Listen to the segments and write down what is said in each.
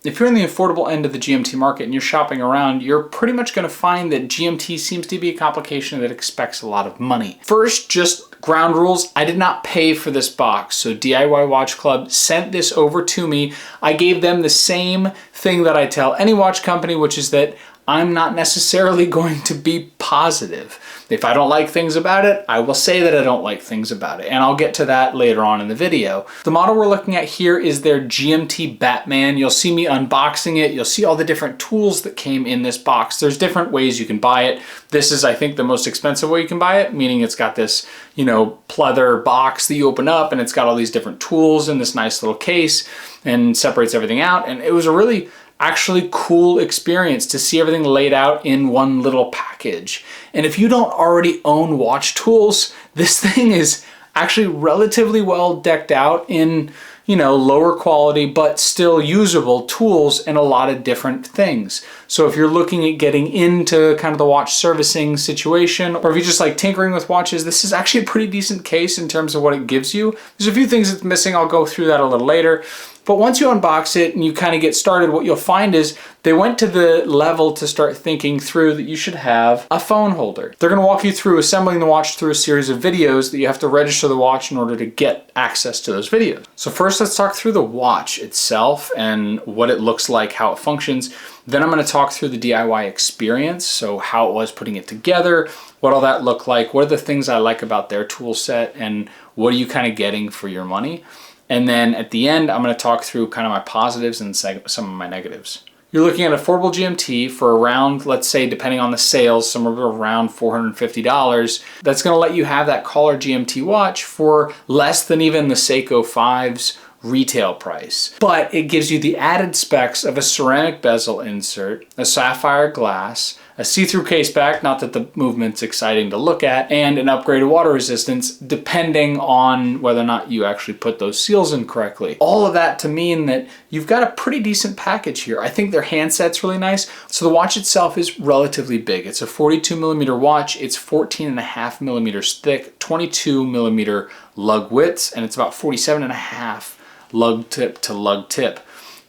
If you're in the affordable end of the GMT market and you're shopping around, you're pretty much going to find that GMT seems to be a complication that expects a lot of money. First, just ground rules. I did not pay for this box. So DIY Watch Club sent this over to me. I gave them the same thing that I tell any watch company, which is that I'm not necessarily going to be positive. If I don't like things about it, I will say that I don't like things about it, and I'll get to that later on in the video. The model we're looking at here is their GMT Batman. You'll see me unboxing it. You'll see all the different tools that came in this box. There's different ways you can buy it. This is, I think, the most expensive way you can buy it, meaning it's got this, pleather box that you open up, and it's got all these different tools in this nice little case and separates everything out. And it was a really actually cool experience to see everything laid out in one little package. And if you don't already own watch tools, this thing is actually relatively well decked out in, lower quality but still usable tools and a lot of different things. So if you're looking at getting into kind of the watch servicing situation, or if you just like tinkering with watches, this is actually a pretty decent case in terms of what it gives you. There's a few things that's missing. I'll go through that a little later. But once you unbox it and you kind of get started, what you'll find is they went to the level to start thinking through that you should have a phone holder. They're going to walk you through assembling the watch through a series of videos that you have to register the watch in order to get access to those videos. So first, let's talk through the watch itself and what it looks like, how it functions. Then I'm going to talk through the DIY experience, so how it was putting it together, what all that looked like, what are the things I like about their tool set, and what are you kind of getting for your money. And then at the end, I'm going to talk through kind of my positives and some of my negatives. You're looking at affordable GMT for around, let's say, depending on the sales, somewhere around $450. That's going to let you have that collar GMT watch for less than even the Seiko 5's retail price. But it gives you the added specs of a ceramic bezel insert, a sapphire glass, a see-through case back, not that the movement's exciting to look at, and an upgraded water resistance depending on whether or not you actually put those seals in correctly. All of that to mean that you've got a pretty decent package here. I think their handset's really nice. So the watch itself is relatively big. It's a 42mm watch. It's 14.5mm thick, 22mm lug widths, and it's about 47.5 lug tip to lug tip.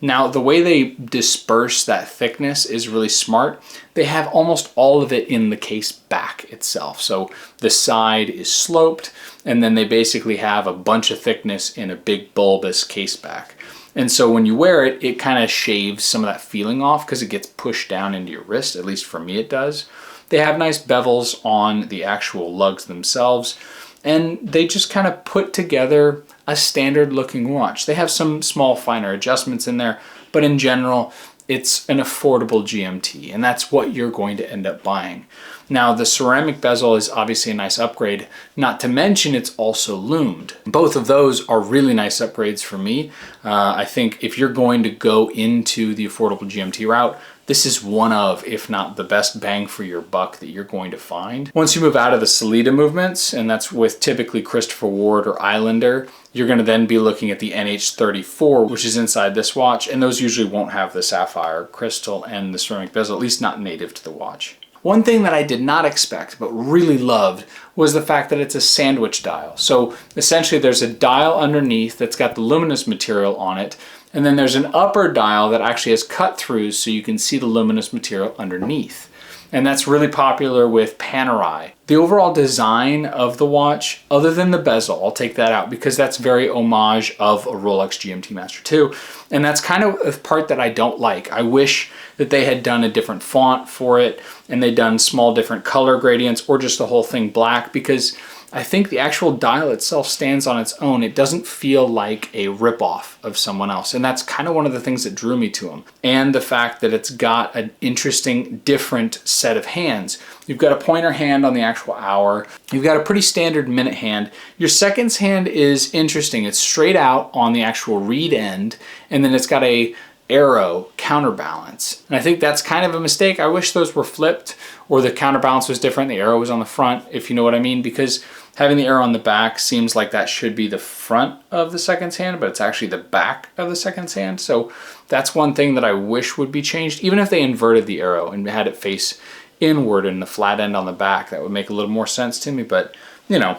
Now, the way they disperse that thickness is really smart. They have almost all of it in the case back itself. So the side is sloped, and then they basically have a bunch of thickness in a big bulbous case back. And so when you wear it, it kind of shaves some of that feeling off because it gets pushed down into your wrist. At least for me, it does. They have nice bevels on the actual lugs themselves, and they just kind of put together a standard looking watch. They have some small finer adjustments in there, but in general, it's an affordable GMT, and that's what you're going to end up buying. Now, the ceramic bezel is obviously a nice upgrade, not to mention it's also loomed. Both of those are really nice upgrades for me. I think if you're going to go into the affordable GMT route, this is one of, if not the best bang for your buck that you're going to find. Once you move out of the Sellita movements, and that's with typically Christopher Ward or Islander, you're going to then be looking at the NH34, which is inside this watch, and those usually won't have the sapphire crystal and the ceramic bezel, at least not native to the watch. One thing that I did not expect but really loved was the fact that it's a sandwich dial. So essentially there's a dial underneath that's got the luminous material on it, and then there's an upper dial that actually has cut throughs so you can see the luminous material underneath. And that's really popular with Panerai. The overall design of the watch, other than the bezel, I'll take that out because that's very homage of a Rolex GMT Master 2. And that's kind of a part that I don't like. I wish that they had done a different font for it and they'd done small different color gradients or just the whole thing black, because I think the actual dial itself stands on its own. It doesn't feel like a ripoff of someone else. And that's kind of one of the things that drew me to them. And the fact that it's got an interesting, different set of hands. You've got a pointer hand on the actual hour. You've got a pretty standard minute hand. Your seconds hand is interesting. It's straight out on the actual read end, and then it's got a arrow counterbalance. And I think that's kind of a mistake. I wish those were flipped or the counterbalance was different. The arrow was on the front, if you know what I mean, because having the arrow on the back seems like that should be the front of the seconds hand, but it's actually the back of the seconds hand. So that's one thing that I wish would be changed. Even if they inverted the arrow and had it face inward and the flat end on the back, that would make a little more sense to me. But you know,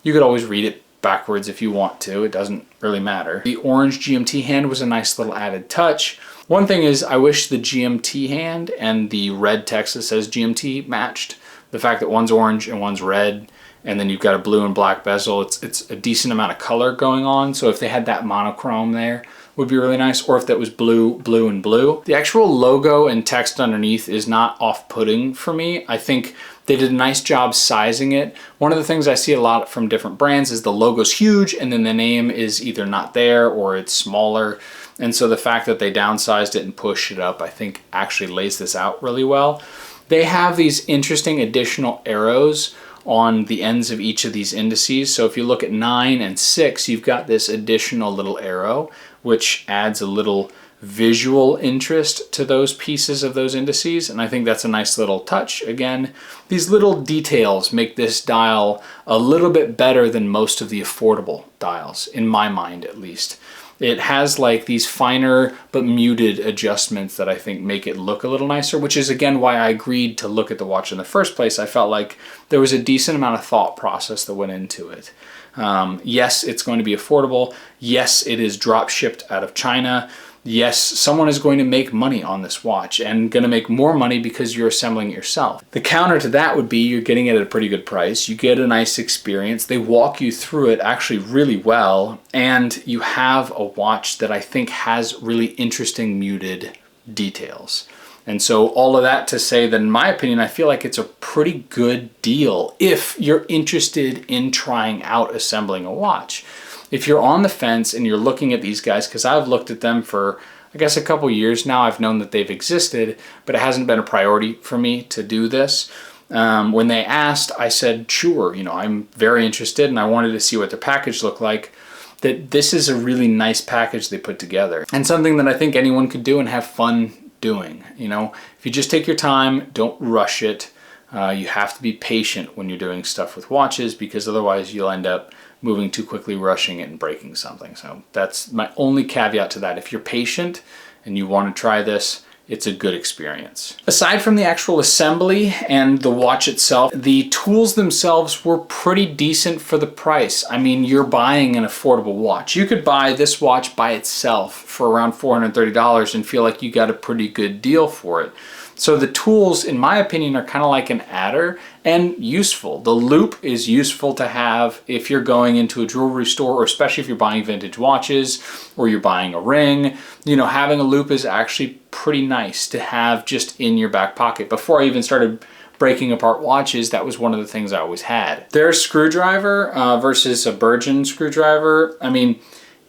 you could always read it backwards if you want to. It doesn't really matter. The orange GMT hand was a nice little added touch. One thing is I wish the GMT hand and the red text that says GMT matched. The fact that one's orange and one's red, and then you've got a blue and black bezel, it's a decent amount of color going on. So if they had that monochrome there, would be really nice, or if that was blue, blue, and blue. The actual logo and text underneath is not off-putting for me. I think they did a nice job sizing it. One of the things I see a lot from different brands is the logo's huge and then the name is either not there or it's smaller. And so the fact that they downsized it and pushed it up, I think actually lays this out really well. They have these interesting additional arrows on the ends of each of these indices. So if you look at 9 and 6, you've got this additional little arrow, which adds a little visual interest to those pieces of those indices. And I think that's a nice little touch. Again, these little details make this dial a little bit better than most of the affordable dials, in my mind at least. It has like these finer but muted adjustments that I think make it look a little nicer, which is again why I agreed to look at the watch in the first place. I felt like there was a decent amount of thought process that went into it. Yes, it's going to be affordable. Yes, it is drop shipped out of China. Yes, someone is going to make money on this watch and going to make more money because you're assembling it yourself. The counter to that would be you're getting it at a pretty good price. You get a nice experience. They walk you through it actually really well. And you have a watch that I think has really interesting muted details. And so all of that to say that in my opinion, I feel like it's a pretty good deal if you're interested in trying out assembling a watch. If you're on the fence and you're looking at these guys, because I've looked at them for, I guess, a couple years now, I've known that they've existed, but it hasn't been a priority for me to do this. When they asked, I said, sure, you know, I'm very interested and I wanted to see what their package looked like. That this is a really nice package they put together and something that I think anyone could do and have fun doing. You know, if you just take your time, don't rush it. You have to be patient when you're doing stuff with watches because otherwise you'll end up moving too quickly, rushing it and breaking something. So that's my only caveat to that. If you're patient and you want to try this, it's a good experience. Aside from the actual assembly and the watch itself, the tools themselves were pretty decent for the price. I mean, you're buying an affordable watch. You could buy this watch by itself for around $430 and feel like you got a pretty good deal for it. So the tools, in my opinion, are kind of like an adder and useful. The loop is useful to have if you're going into a jewelry store, or especially if you're buying vintage watches or you're buying a ring. You know, having a loop is actually pretty nice to have just in your back pocket. Before I even started breaking apart watches, that was one of the things I always had. Their screwdriver versus a Burgeon screwdriver, I mean,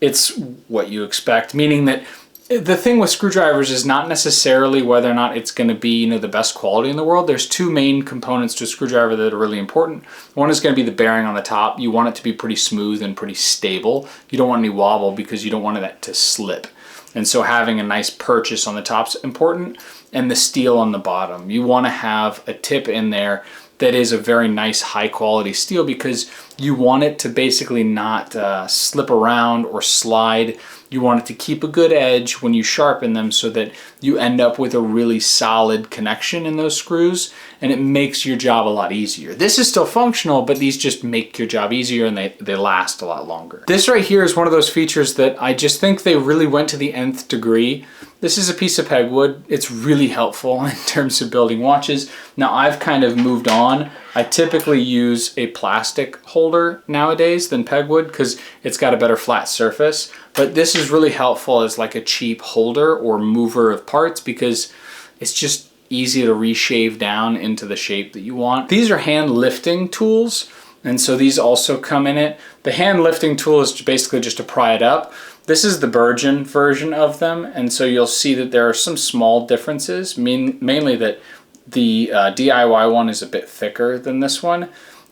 it's what you expect, meaning that the thing with screwdrivers is not necessarily whether or not it's going to be, you know, the best quality in the world. There's two main components to a screwdriver that are really important. One is going to be the bearing on the top. You want it to be pretty smooth and pretty stable. You don't want any wobble because you don't want that to slip. And so having a nice purchase on the top is important, and the steel on the bottom. You want to have a tip in there that is a very nice high quality steel because you want it to basically not slip around or slide. You want it to keep a good edge when you sharpen them so that you end up with a really solid connection in those screws, and it makes your job a lot easier. This is still functional, but these just make your job easier and they last a lot longer. This right here is one of those features that I just think they really went to the nth degree. This is a piece of pegwood. It's really helpful in terms of building watches. Now I've kind of moved on. I typically use a plastic holder nowadays than pegwood because it's got a better flat surface. But this is really helpful as like a cheap holder or mover of parts because it's just easy to reshave down into the shape that you want. These are hand lifting tools, and so these also come in it. The hand lifting tool is basically just to pry it up. This is the Burgeon version of them, and so you'll see that there are some small differences, mainly that the DIY one is a bit thicker than this one.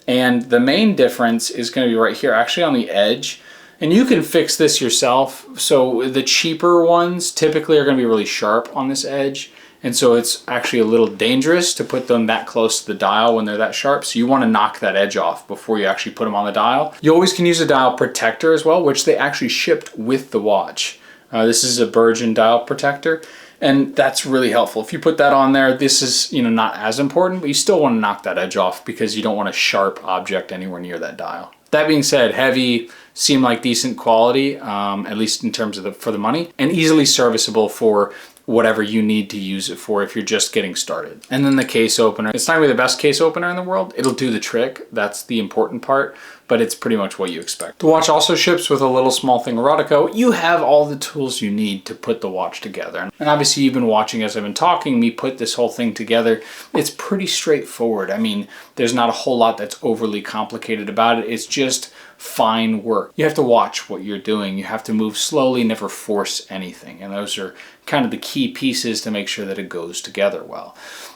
And the main difference is going to be right here, actually on the edge. And you can fix this yourself. So the cheaper ones typically are going to be really sharp on this edge. And so it's actually a little dangerous to put them that close to the dial when they're that sharp. So you want to knock that edge off before you actually put them on the dial. You always can use a dial protector as well, which they actually shipped with the watch. This is a Burgeon dial protector. And that's really helpful. If you put that on there, this is, you know, not as important, but you still want to knock that edge off because you don't want a sharp object anywhere near that dial. That being said, heavy, seem like decent quality, at least in terms of for the money, and easily serviceable for whatever you need to use it for if you're just getting started. And then the case opener. It's not really the best case opener in the world. It'll do the trick. That's the important part, but it's pretty much what you expect. The watch also ships with a little small thing erotico. You have all the tools you need to put the watch together. And obviously you've been watching as I've been talking me put this whole thing together. It's pretty straightforward. I mean, there's not a whole lot that's overly complicated about it. It's just fine work. You have to watch what you're doing. You have to move slowly, never force anything. And those are kind of the key pieces to make sure that it goes together well.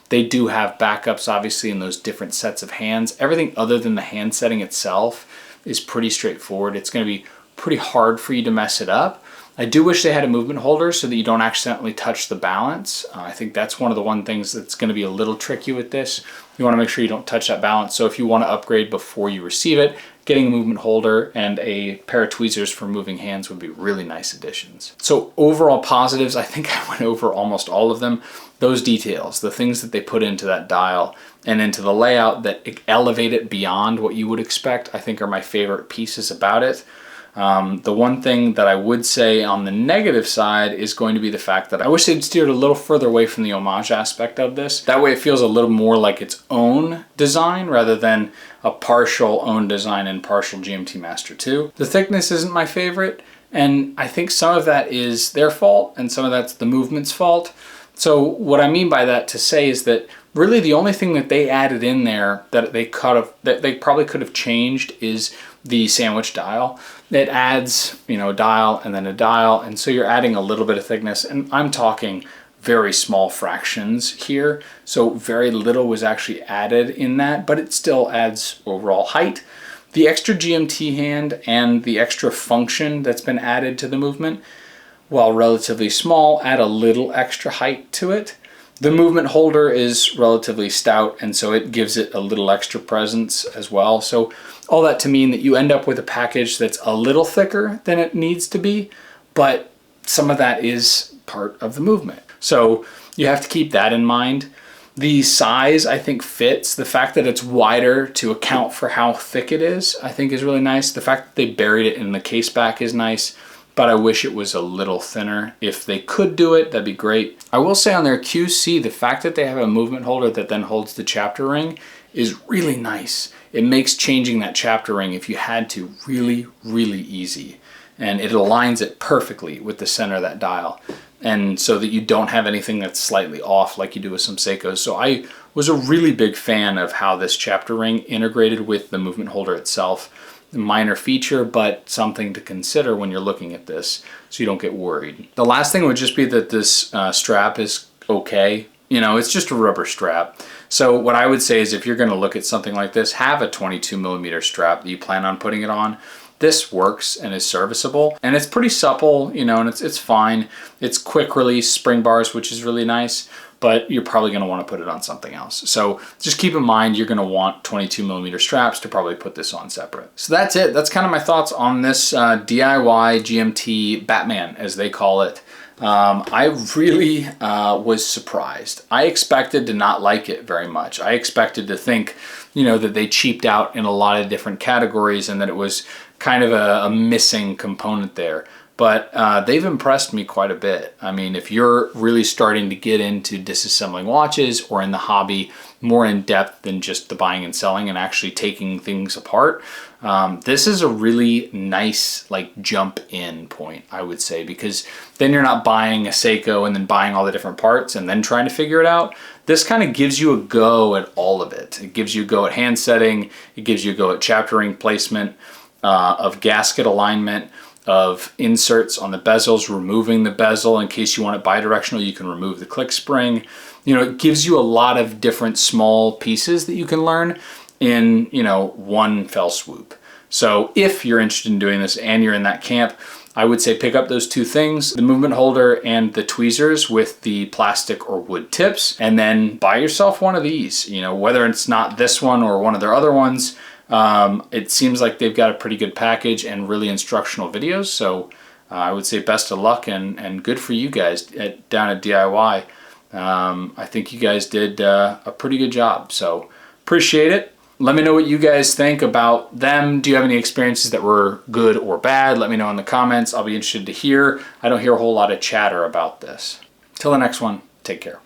They do have backups, obviously, in those different sets of hands. Everything other than the hand setting itself is pretty straightforward. It's going to be pretty hard for you to mess it up. I do wish they had a movement holder so that you don't accidentally touch the balance. I think that's one of the things that's going to be a little tricky with this. You want to make sure you don't touch that balance. So if you want to upgrade before you receive it, getting a movement holder and a pair of tweezers for moving hands would be really nice additions. So overall positives, I think I went over almost all of them. Those details, the things that they put into that dial and into the layout that elevate it beyond what you would expect, I think are my favorite pieces about it. The one thing that I would say on the negative side is going to be the fact that I wish they'd steered a little further away from the homage aspect of this. That way it feels a little more like its own design rather than a partial own design and partial GMT Master 2. The thickness isn't my favorite, and I think some of that is their fault and some of that's the movement's fault. So what I mean by that to say is that really the only thing that they added in there that they probably could have changed is the sandwich dial. It adds, you know, a dial and then a dial, and so you're adding a little bit of thickness, and I'm talking very small fractions here, so very little was actually added in that, but it still adds overall height. The extra GMT hand and the extra function that's been added to the movement, while relatively small, add a little extra height to it. The movement holder is relatively stout, and so it gives it a little extra presence as well. So all that to mean that you end up with a package that's a little thicker than it needs to be, but some of that is part of the movement. So you have to keep that in mind. The size, I think, fits. The fact that it's wider to account for how thick it is, I think is really nice. The fact that they buried it in the case back is nice, but I wish it was a little thinner. If they could do it, that'd be great. I will say on their QC, the fact that they have a movement holder that then holds the chapter ring is really nice. It makes changing that chapter ring, if you had to, really, really easy. And it aligns it perfectly with the center of that dial. And so that you don't have anything that's slightly off like you do with some Seikos. So I was a really big fan of how this chapter ring integrated with the movement holder itself. Minor feature, but something to consider when you're looking at this so you don't get worried. The last thing would just be that this strap is okay. You know, it's just a rubber strap. So what I would say is if you're going to look at something like this, have a 22mm strap that you plan on putting it on. This works and is serviceable, and it's pretty supple, you know, and it's fine. It's quick release spring bars, which is really nice, but you're probably going to want to put it on something else. So just keep in mind you're going to want 22mm straps to probably put this on separate. So that's it. That's kind of my thoughts on this DIY GMT Batman, as they call it. I really was surprised. I expected to not like it very much. I expected to think, you know, that they cheaped out in a lot of different categories and that it was kind of a missing component there. But they've impressed me quite a bit. I mean, if you're really starting to get into disassembling watches or in the hobby more in depth than just the buying and selling and actually taking things apart, this is a really nice like jump in point, I would say, because then you're not buying a Seiko and then buying all the different parts and then trying to figure it out. This kind of gives you a go at all of it. It gives you a go at hand setting. It gives you a go at chapter ring placement, of gasket alignment, of inserts on the bezels, removing the bezel in case you want it bidirectional, you can remove the click spring. You know, it gives you a lot of different small pieces that you can learn in, you know, one fell swoop. So if you're interested in doing this and you're in that camp, I would say pick up those two things, the movement holder and the tweezers with the plastic or wood tips, and then buy yourself one of these. You know, whether it's not this one or one of their other ones, it seems like they've got a pretty good package and really instructional videos. So I would say best of luck and good for you guys down at DIY. I think you guys did a pretty good job. So appreciate it. Let me know what you guys think about them. Do you have any experiences that were good or bad? Let me know in the comments. I'll be interested to hear. I don't hear a whole lot of chatter about this. Till the next one, take care.